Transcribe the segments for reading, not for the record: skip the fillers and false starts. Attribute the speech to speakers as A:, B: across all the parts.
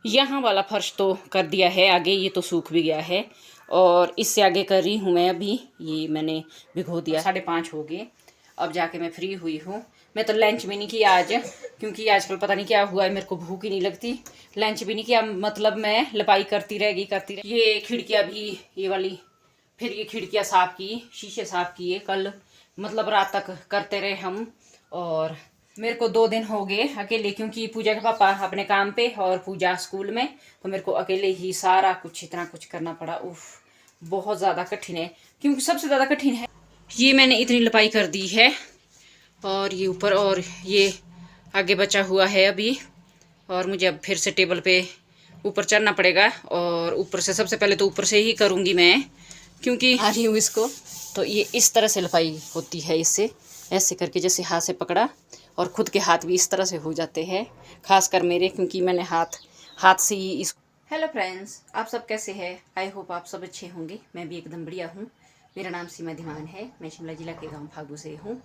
A: यहाँ वाला फर्श तो कर दिया है, आगे ये तो सूख भी गया है। और इससे आगे कर रही हूँ मैं अभी, ये मैंने भिगो दिया। 5:30 हो गए, अब जाके मैं फ्री हुई हूँ। मैं तो लंच भी नहीं किया आज, क्योंकि आजकल पता नहीं क्या हुआ है, मेरे को भूख ही नहीं लगती। लंच भी नहीं किया, मतलब मैं लपाई करती रहेगी। ये खिड़कियाँ भी, ये वाली, फिर ये खिड़कियाँ साफ़ की, शीशे साफ़ किए कल, मतलब रात तक करते रहे हम। और मेरे को 2 दिन हो गए अकेले, क्योंकि पूजा के पापा अपने काम पे और पूजा स्कूल में, तो मेरे को अकेले ही सारा कुछ, इतना कुछ करना पड़ा। उफ, बहुत ज़्यादा कठिन है, क्योंकि सबसे ज़्यादा कठिन है। ये मैंने इतनी लपाई कर दी है, और ये ऊपर और ये आगे बचा हुआ है अभी। और मुझे अब फिर से टेबल पे ऊपर चढ़ना पड़ेगा, और ऊपर से सबसे पहले तो ऊपर से ही करूँगी मैं, क्योंकि आ रही हूँ इसको। तो ये इस तरह से लपाई होती है, इससे ऐसे करके, जैसे हाथ से पकड़ा, और ख़ुद के हाथ भी इस तरह से हो जाते हैं, खासकर मेरे, क्योंकि मैंने हाथ से ही इस। हेलो फ्रेंड्स, आप सब कैसे हैं? आई होप आप सब अच्छे होंगे। मैं भी एकदम बढ़िया हूँ। मेरा नाम सीमा धीमान है, मैं शिमला जिला के गांव फागू से हूँ।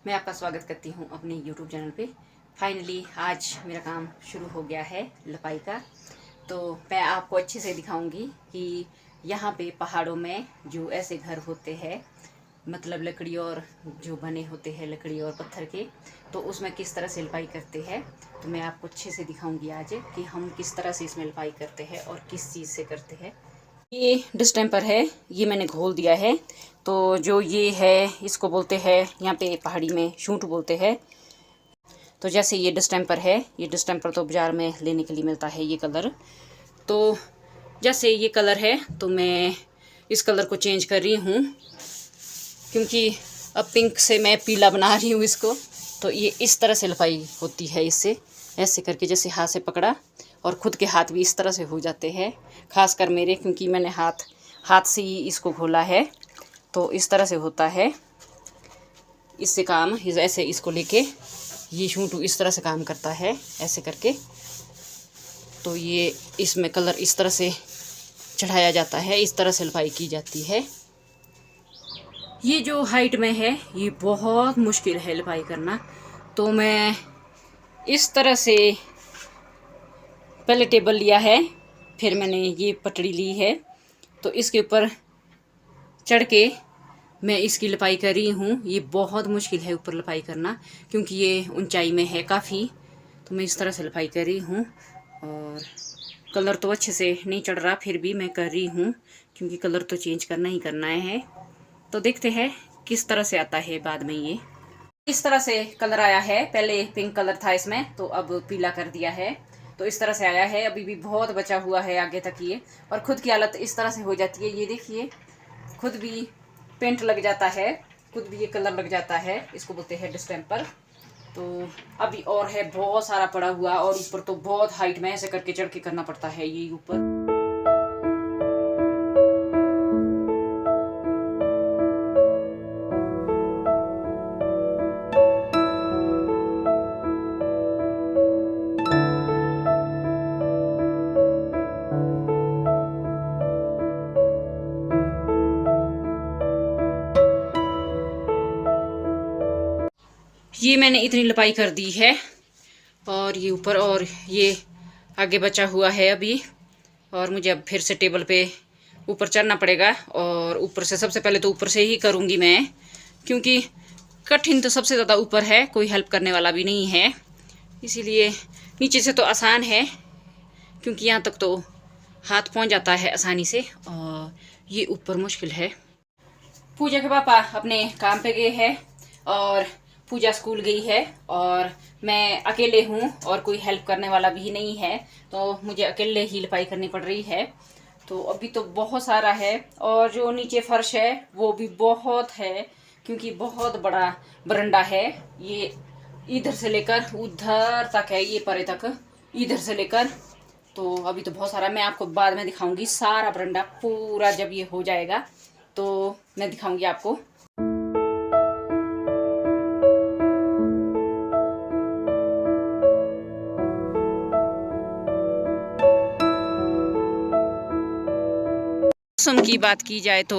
A: मैं आपका स्वागत करती हूँ अपने यूट्यूब चैनल पे। फाइनली आज मेरा काम शुरू हो गया है लपाई का। तो मैं आपको अच्छे से दिखाऊंगी कि यहाँ पे पहाड़ों में जो ऐसे घर होते हैं, मतलब लकड़ी और जो बने होते हैं लकड़ी और पत्थर के, तो उसमें किस तरह से लपाई करते हैं। तो मैं आपको अच्छे से दिखाऊंगी आज कि हम किस तरह से इसमें लपाई करते हैं और किस चीज़ से करते हैं। ये डिस्टेम्पर है, ये मैंने घोल दिया है। तो जो ये है, इसको बोलते हैं यहाँ पे पहाड़ी में शूंठ बोलते हैं। तो जैसे ये डिस्टेम्पर है, ये डिस्टेम्पर तो बाज़ार में लेने के लिए मिलता है ये कलर। तो जैसे ये कलर है, तो मैं इस कलर को चेंज कर रही हूँ, क्योंकि अब पिंक से मैं पीला बना रही हूँ इसको। तो ये इस तरह से लपाई होती है, इससे ऐसे करके, जैसे हाथ से पकड़ा, और ख़ुद के हाथ भी इस तरह से हो जाते हैं, खासकर मेरे, क्योंकि मैंने हाथ से ही इसको घोला है। तो इस तरह से होता है इससे काम, ऐसे इसको लेके ये शूंटू इस तरह से काम करता है, ऐसे करके। तो ये इसमें कलर इस तरह से चढ़ाया जाता है, इस तरह से लपाई की जाती है। ये जो हाइट में है, ये बहुत मुश्किल है लपाई करना। तो मैं इस तरह से पहले टेबल लिया है, फिर मैंने ये पटड़ी ली है, तो इसके ऊपर चढ़ के मैं इसकी लपाई कर रही हूँ। ये बहुत मुश्किल है ऊपर लपाई करना, क्योंकि ये ऊंचाई में है काफ़ी। तो मैं इस तरह से लपाई कर रही हूँ, और कलर तो अच्छे से नहीं चढ़ रहा, फिर भी मैं कर रही हूँ, क्योंकि कलर तो चेंज करना ही करना है। तो देखते हैं किस तरह से आता है बाद में। ये इस तरह से कलर आया है, पहले पिंक कलर था इसमें, तो अब पीला कर दिया है। तो इस तरह से आया है, अभी भी बहुत बचा हुआ है आगे तक ये। और खुद की हालत इस तरह से हो जाती है, ये देखिए, खुद भी पेंट लग जाता है, खुद भी ये कलर लग जाता है, इसको बोलते हैं डिस्टेम्पर। तो अभी और है बहुत सारा पड़ा हुआ, और ऊपर तो बहुत हाइट में ऐसे करके चढ़ के करना पड़ता है ये ऊपर। ये मैंने इतनी लपाई कर दी है, और ये ऊपर और ये आगे बचा हुआ है अभी। और मुझे अब फिर से टेबल पे ऊपर चढ़ना पड़ेगा, और ऊपर से सबसे पहले तो ऊपर से ही करूँगी मैं, क्योंकि कठिन तो सबसे ज़्यादा ऊपर है, कोई हेल्प करने वाला भी नहीं है। इसीलिए नीचे से तो आसान है, क्योंकि यहाँ तक तो हाथ पहुँच जाता है आसानी से, और ये ऊपर मुश्किल है। पूजा के पापा अपने काम पे गए हैं, और पूजा स्कूल गई है, और मैं अकेले हूँ, और कोई हेल्प करने वाला भी नहीं है। तो मुझे अकेले ही लपाई करनी पड़ रही है। तो अभी तो बहुत सारा है, और जो नीचे फर्श है वो भी बहुत है, क्योंकि बहुत बड़ा बरंडा है। ये इधर से लेकर उधर तक है, ये परे तक, इधर से लेकर। तो अभी तो बहुत सारा, मैं आपको बाद में दिखाऊंगी सारा बरंडा पूरा, जब ये हो जाएगा तो मैं दिखाऊंगी आपको। मौसम की बात की जाए तो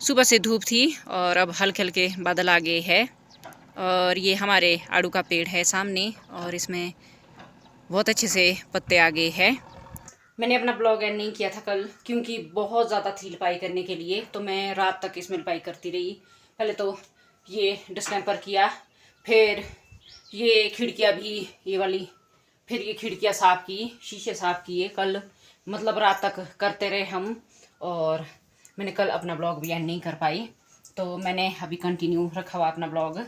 A: सुबह से धूप थी, और अब हल्के हल्के बादल आ गए हैं। और ये हमारे आड़ू का पेड़ है सामने, और इसमें बहुत अच्छे से पत्ते आ गए हैं। मैंने अपना ब्लॉग एंड नहीं किया था कल, क्योंकि बहुत ज़्यादा थी लिपाई करने के लिए, तो मैं रात तक इसमें लिपाई करती रही। पहले तो ये डिस्टेम्पर किया, फिर ये खिड़कियाँ भी ये वाली, फिर ये खिड़कियाँ साफ़ की, शीशे साफ़ किए कल, मतलब रात तक करते रहे हम। और मैंने कल अपना ब्लॉग भी एंड नहीं कर पाई, तो मैंने अभी कंटिन्यू रखा हुआ अपना ब्लॉग।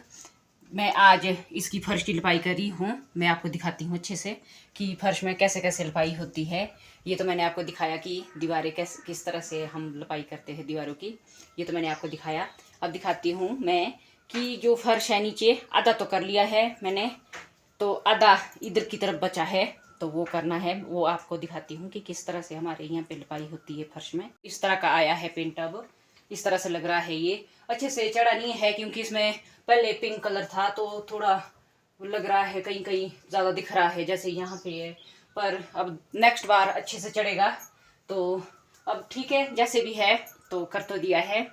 A: मैं आज इसकी फर्श की लिपाई कर रही हूँ, मैं आपको दिखाती हूँ अच्छे से कि फर्श में कैसे कैसे लिपाई होती है। ये तो मैंने आपको दिखाया कि दीवारें किस तरह से हम लिपाई करते हैं दीवारों की, ये तो मैंने आपको दिखाया। अब दिखाती हूँ मैं कि जो फर्श है नीचे आधा तो कर लिया है मैंने, तो आधा इधर की तरफ बचा है, तो वो करना है। वो आपको दिखाती हूँ कि किस तरह से हमारे यहाँ पे लिपाई होती है फर्श में। इस तरह का आया है पेंट, अब इस तरह से लग रहा है। ये अच्छे से चढ़ा नहीं है क्योंकि इसमें पहले पिंक कलर था, तो थोड़ा लग रहा है कहीं कहीं ज़्यादा दिख रहा है जैसे यहाँ पे है, पर अब नेक्स्ट बार अच्छे से चढ़ेगा। तो अब ठीक है, जैसे भी है तो कर तो दिया है।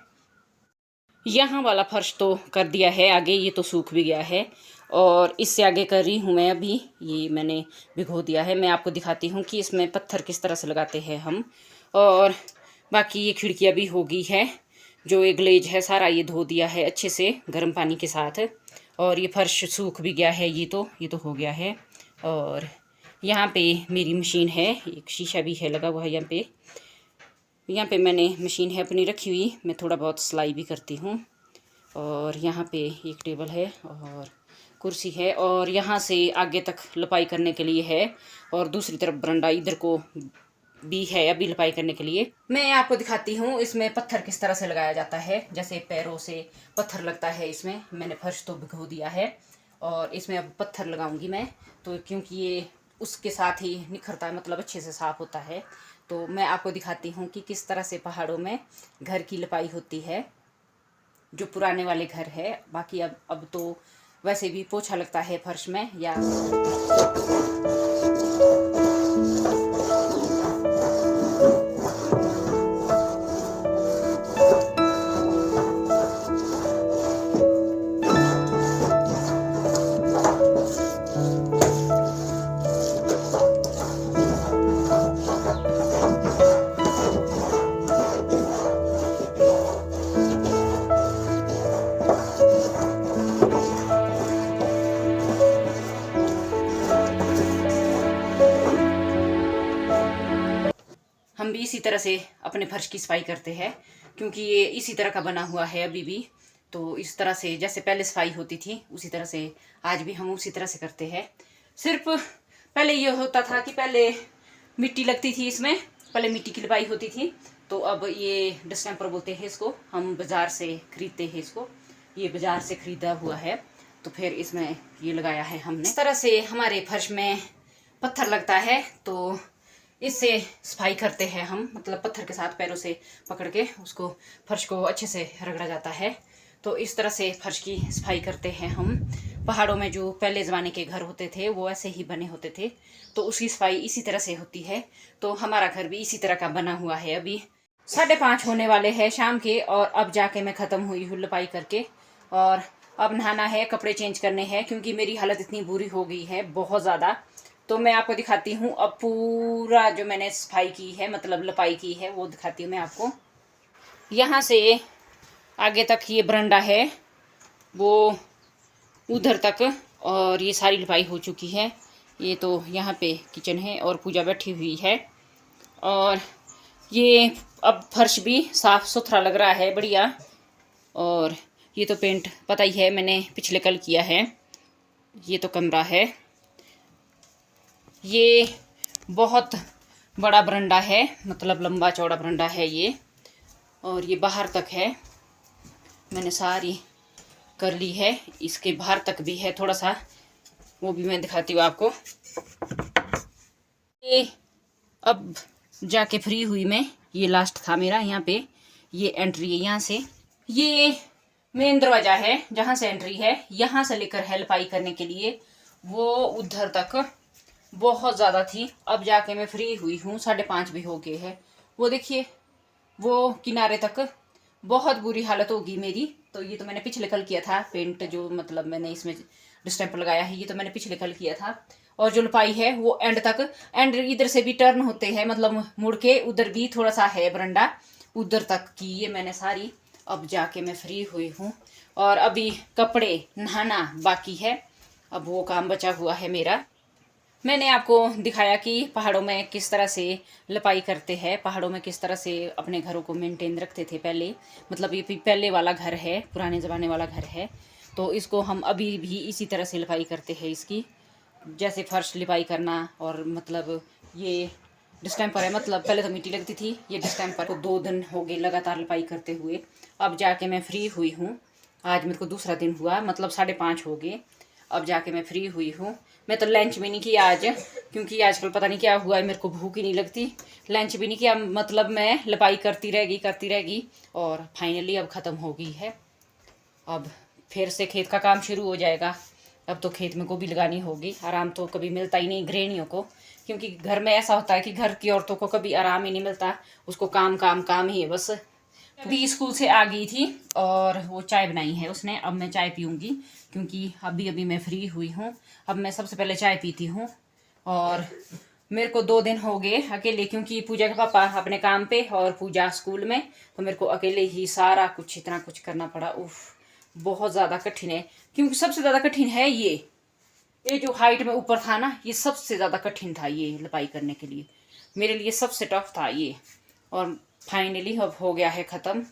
A: यहाँ वाला फर्श तो कर दिया है, आगे ये तो सूख भी गया है, और इससे आगे कर रही हूँ मैं अभी। ये मैंने भिगो दिया है, मैं आपको दिखाती हूँ कि इसमें पत्थर किस तरह से लगाते हैं हम। और बाकी ये खिड़कियाँ भी हो गई है, जो ये ग्लेज है सारा ये धो दिया है अच्छे से गर्म पानी के साथ। और ये फर्श सूख भी गया है, ये तो हो गया है। और यहाँ पे मेरी मशीन है, एक शीशा भी है लगा हुआ है यहाँ पे मैंने मशीन है अपनी रखी हुई, मैं थोड़ा बहुत सिलाई भी करती हूँ। और यहाँ पे एक टेबल है और कुर्सी है, और यहाँ से आगे तक लिपाई करने के लिए है, और दूसरी तरफ बरंडा इधर को भी है अभी लिपाई करने के लिए। मैं आपको दिखाती हूँ इसमें पत्थर किस तरह से लगाया जाता है, जैसे पैरों से पत्थर लगता है इसमें। मैंने फर्श तो भिगो दिया है और इसमें अब पत्थर लगाऊंगी मैं, तो क्योंकि ये उसके साथ ही निखरता है, मतलब अच्छे से साफ़ होता है। तो मैं आपको दिखाती हूँ कि किस तरह से पहाड़ों में घर की लिपाई होती है, जो पुराने वाले घर है। बाकी अब तो वैसे भी पोछा लगता है फर्श में या हम भी इसी तरह से अपने फर्श की सफाई करते हैं, क्योंकि ये इसी तरह का बना हुआ है अभी भी। तो इस तरह से जैसे पहले सफाई होती थी उसी तरह से आज भी हम उसी तरह से करते हैं। सिर्फ पहले ये होता था कि पहले मिट्टी लगती थी इसमें, पहले मिट्टी की लिपाई होती थी, तो अब ये डिस्टेम्पर बोलते हैं इसको, हम बाज़ार से खरीदते हैं इसको। ये बाज़ार से ख़रीदा हुआ है, तो फिर इसमें ये लगाया है हमने। इस तरह से हमारे फर्श में पत्थर लगता है, तो इससे सफाई करते हैं हम, मतलब पत्थर के साथ पैरों से पकड़ के उसको फर्श को अच्छे से रगड़ा जाता है। तो इस तरह से फर्श की सफाई करते हैं हम। पहाड़ों में जो पहले ज़माने के घर होते थे वो ऐसे ही बने होते थे, तो उसकी सफाई इसी तरह से होती है। तो हमारा घर भी इसी तरह का बना हुआ है। अभी 5:30 होने वाले हैं शाम के, और अब जाके मैं ख़त्म हुई हूँ लिपाई करके, और अब नहाना है, कपड़े चेंज करने हैं, क्योंकि मेरी हालत इतनी बुरी हो गई है बहुत ज़्यादा। तो मैं आपको दिखाती हूँ अब पूरा जो मैंने सफाई की है, मतलब लिपाई की है, वो दिखाती हूँ मैं आपको। यहाँ से आगे तक ये बरंडा है वो उधर तक, और ये सारी लिपाई हो चुकी है। ये तो यहाँ पे किचन है और पूजा बैठी हुई है, और ये अब फर्श भी साफ़ सुथरा लग रहा है बढ़िया। और ये तो पेंट पता ही है मैंने पिछले कल किया है। ये तो कमरा है, ये बहुत बड़ा बरंडा है, मतलब लंबा चौड़ा बरंडा है ये, और ये बाहर तक है, मैंने सारी कर ली है। इसके बाहर तक भी है थोड़ा सा, वो भी मैं दिखाती हूँ आपको। ये अब जाके फ्री हुई मैं, ये लास्ट था मेरा। यहाँ पे ये एंट्री है, यहाँ से ये मेन दरवाज़ा है जहाँ से एंट्री है, यहाँ से लेकर है लिपाई करने के लिए वो उधर तक बहुत ज़्यादा थी। अब जाके मैं फ्री हुई हूँ, 5:30 भी हो गए हैं। वो देखिए वो किनारे तक बहुत बुरी हालत होगी मेरी। तो ये तो मैंने पिछले कल किया था पेंट, जो मतलब मैंने इसमें डिस्टेम्पर लगाया है, ये तो मैंने पिछले कल किया था। और जो लपाई है वो एंड तक, एंड इधर से भी टर्न होते हैं, मतलब मुड़ के उधर भी थोड़ा सा है बरंडा, उधर तक की ये मैंने सारी। अब जाके मैं फ्री हुई हूँ और अभी कपड़े नहाना बाकी है, अब वो काम बचा हुआ है मेरा। मैंने आपको दिखाया कि पहाड़ों में किस तरह से लपाई करते हैं, पहाड़ों में किस तरह से अपने घरों को मेंटेन रखते थे पहले, मतलब ये पहले वाला घर है, पुराने ज़माने वाला घर है, तो इसको हम अभी भी इसी तरह से लिपाई करते हैं इसकी, जैसे फर्श लिपाई करना। और मतलब ये डिस्टेम्पर है, मतलब पहले तो मिट्टी लगती थी, ये डिस्टेम्पर को 2 दिन हो गए लगातार लिपाई करते हुए। अब जाके मैं फ्री हुई हूँ, आज मेरे को दूसरा दिन हुआ, मतलब 5:30 हो गए, अब जाके मैं फ्री हुई हूँ। मैं तो लंच भी नहीं किया आज, क्योंकि आजकल पता नहीं क्या हुआ है, मेरे को भूख ही नहीं लगती। लंच भी नहीं किया, मतलब मैं लिपाई करती रहेगी और फाइनली अब ख़त्म हो गई है। अब फिर से खेत का काम शुरू हो जाएगा। अब तो खेत में गोभी लगानी होगी, आराम तो कभी मिलता ही नहीं गृहिणियों को, क्योंकि घर में ऐसा होता है कि घर की औरतों को कभी आराम ही नहीं मिलता, उसको काम काम काम ही है बस। अभी स्कूल से आ गई थी और वो चाय बनाई है उसने, अब मैं चाय पीऊँगी, क्योंकि अभी अभी मैं फ्री हुई हूँ। अब मैं सबसे पहले चाय पीती हूँ। और मेरे को 2 दिन हो गए अकेले, क्योंकि पूजा के पापा अपने काम पे और पूजा स्कूल में, तो मेरे को अकेले ही सारा कुछ इतना कुछ करना पड़ा। उफ, बहुत ज़्यादा कठिन है, क्योंकि सबसे ज़्यादा कठिन है ये जो हाइट में ऊपर था ना, ये सबसे ज़्यादा कठिन था ये लिपाई करने के लिए, मेरे लिए सबसे टफ था ये। और फाइनली अब हो गया है ख़त्म।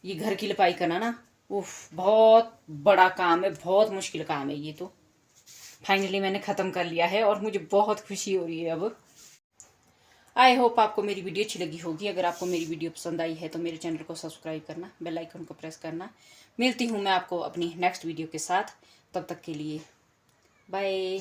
A: ये घर की लिपाई करना ना, उफ, बहुत बड़ा काम है, बहुत मुश्किल काम है ये तो। फाइनली मैंने ख़त्म कर लिया है और मुझे बहुत खुशी हो रही है अब। आई होप आपको मेरी वीडियो अच्छी लगी होगी। अगर आपको मेरी वीडियो पसंद आई है तो मेरे चैनल को सब्सक्राइब करना, बेल आइकन को प्रेस करना। मिलती हूँ मैं आपको अपनी नेक्स्ट वीडियो के साथ, तब तक के लिए बाय।